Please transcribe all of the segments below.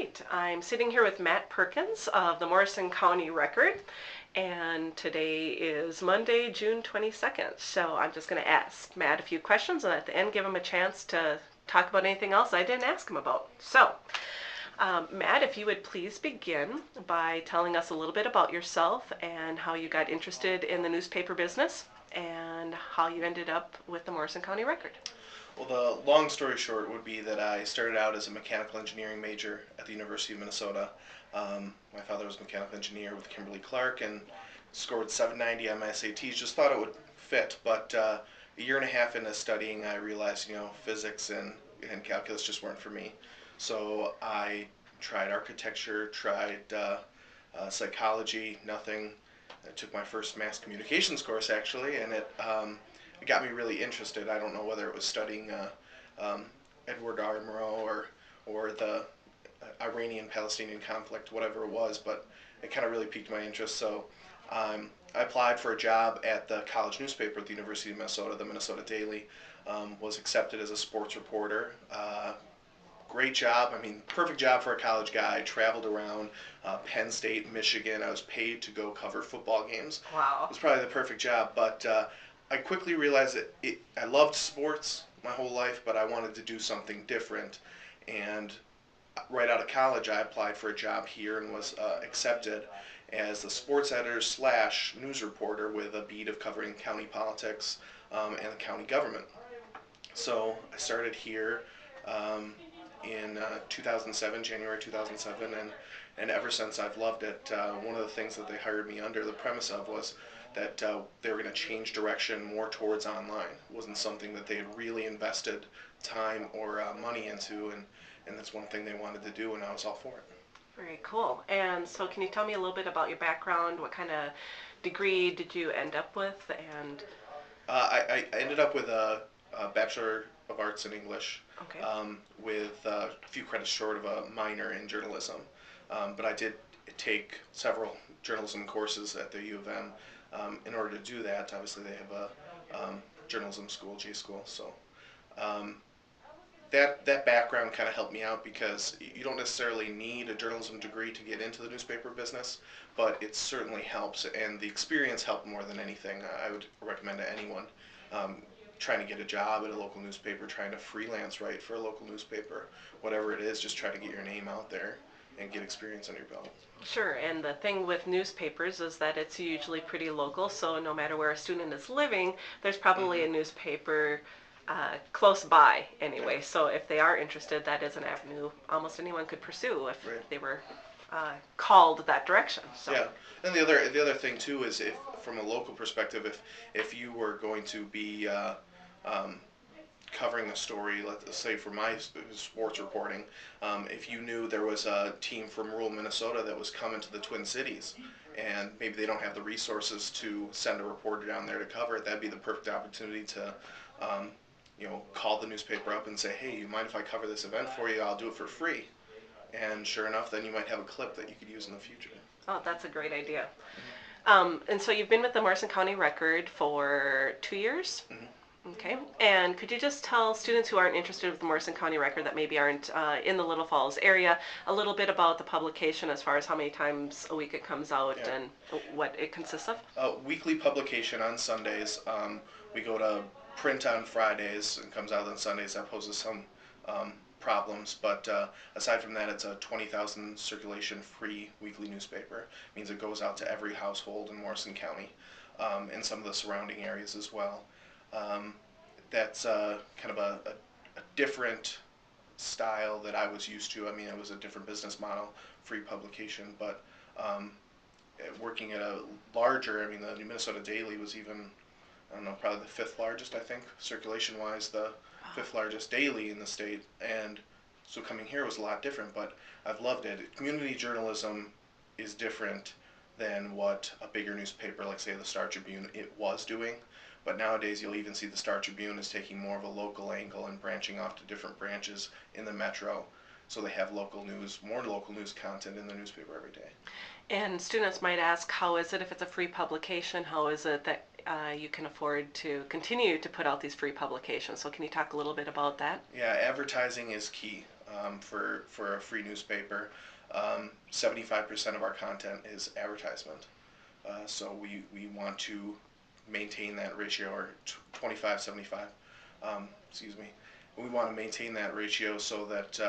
right, I'm sitting here with Matt Perkins of the Morrison County Record, and today is Monday, June 22nd. So I'm just going to ask Matt a few questions, and at the end give him a chance to talk about anything else I didn't ask him about. So, Matt, if you would please begin by telling us a little bit about yourself and how you got interested in the newspaper business and how you ended up with the Morrison County Record. Well, the long story short would be that I started out as a mechanical engineering major at the University of Minnesota. My father was a mechanical engineer with Kimberly-Clark and scored 790 on my SATs. Just thought it would fit, but a year and a half into studying, I realized, physics and calculus just weren't for me. So I tried architecture, tried psychology, nothing. I took my first mass communications course actually, and it got me really interested. I don't know whether it was studying um, Edward R. Murrow or the Iranian-Palestinian conflict, whatever it was, but it kind of really piqued my interest. So I applied for a job at the college newspaper at the University of Minnesota, the Minnesota Daily. Was accepted as a sports reporter. Great job. I mean, perfect job for a college guy. Traveled around Penn State, Michigan. I was paid to go cover football games. Wow. It was probably the perfect job, but I quickly realized that I loved sports my whole life, but I wanted to do something different. And right out of college, I applied for a job here and was accepted as the sports editor slash news reporter with a beat of covering county politics and the county government. So I started here in 2007, January 2007, and ever since I've loved it. One of the things that they hired me under the premise of was that they were going to change direction more towards online. It wasn't something that they had really invested time or money into, and that's one thing they wanted to do, and I was all for it. Very cool. And so can you tell me a little bit about your background? What kind of degree did you end up with? And I ended up with a Bachelor of Arts in English, okay. with a few credits short of a minor in journalism. But I did take several journalism courses at the U of M. In order to do that, obviously they have a journalism school, J school. So um, that background kind of helped me out because you don't necessarily need a journalism degree to get into the newspaper business, but it certainly helps, and the experience helped more than anything. I would recommend to anyone trying to get a job at a local newspaper, trying to freelance write for a local newspaper, whatever it is, just try to get your name out there and get experience under your belt. Sure, and the thing with newspapers is that it's usually pretty local, so no matter where a student is living, there's probably a newspaper close by anyway. Yeah. So if they are interested, that is an avenue almost anyone could pursue if Right. they were called that direction. So. Yeah, and the other thing too is, if from a local perspective, if you were going to be um, covering a story, let's say for my sports reporting, if you knew there was a team from rural Minnesota that was coming to the Twin Cities, and maybe they don't have the resources to send a reporter down there to cover it, that'd be the perfect opportunity to call the newspaper up and say, hey, you mind if I cover this event for you? I'll do it for free. And sure enough, then you might have a clip that you could use in the future. Oh, that's a great idea. And so you've been with the Morrison County Record for 2 years? Mm-hmm. Okay. And could you just tell students who aren't interested with the Morrison County Record, that maybe aren't in the Little Falls area, a little bit about the publication as far as how many times a week it comes out Yeah. and what it consists of? Weekly publication on Sundays. We go to print on Fridays and comes out on Sundays. That poses some problems, but aside from that, it's a 20,000 circulation free weekly newspaper. It means it goes out to every household in Morrison County and some of the surrounding areas as well. That's kind of a different style that I was used to. I mean, it was a different business model, free publication, but working at a larger, I mean, the Minnesota Daily was even, I don't know, probably the fifth largest, I think, circulation-wise, the fifth largest daily in the state, and so coming here was a lot different, but I've loved it. Community journalism is different than what a bigger newspaper, like say the Star Tribune, it was doing. But nowadays you'll even see the Star Tribune is taking more of a local angle and branching off to different branches in the metro. So they have local news, more local news content in the newspaper every day. And students might ask, how is it if it's a free publication? How is it that you can afford to continue to put out these free publications? So can you talk a little bit about that? Yeah, advertising is key. for a free newspaper. 75% of our content is advertisement. So we want to maintain that ratio, or 25-75. Excuse me. We want to maintain that ratio so that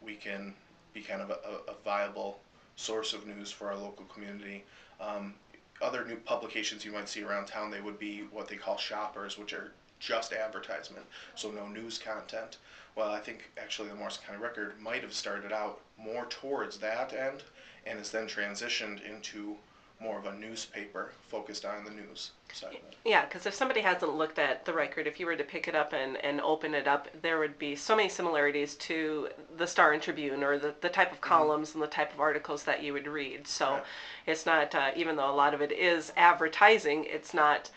we can be kind of a viable source of news for our local community. Um, Other new publications you might see around town, they would be what they call shoppers, which are just advertisement, so no news content. Well, I think actually the Morrison County Record might have started out more towards that end and has then transitioned into more of a newspaper focused on the news side of it. Yeah, because if somebody hasn't looked at the record, if you were to pick it up and open it up, there would be so many similarities to the Star and Tribune, or the type of Mm-hmm. columns and the type of articles that you would read. So Right. it's not, even though a lot of it is advertising, it's not,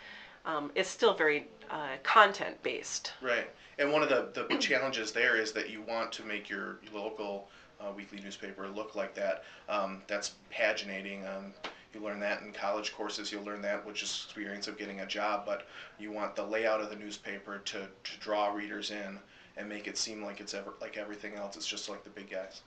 it's still very content based. Right. And one of the challenges there is that you want to make your local weekly newspaper look like that. That's paginating. You learn that in college courses. You'll learn that with just experience of getting a job. But you want the layout of the newspaper to draw readers in and make it seem like it's like everything else. It's just like the big guys.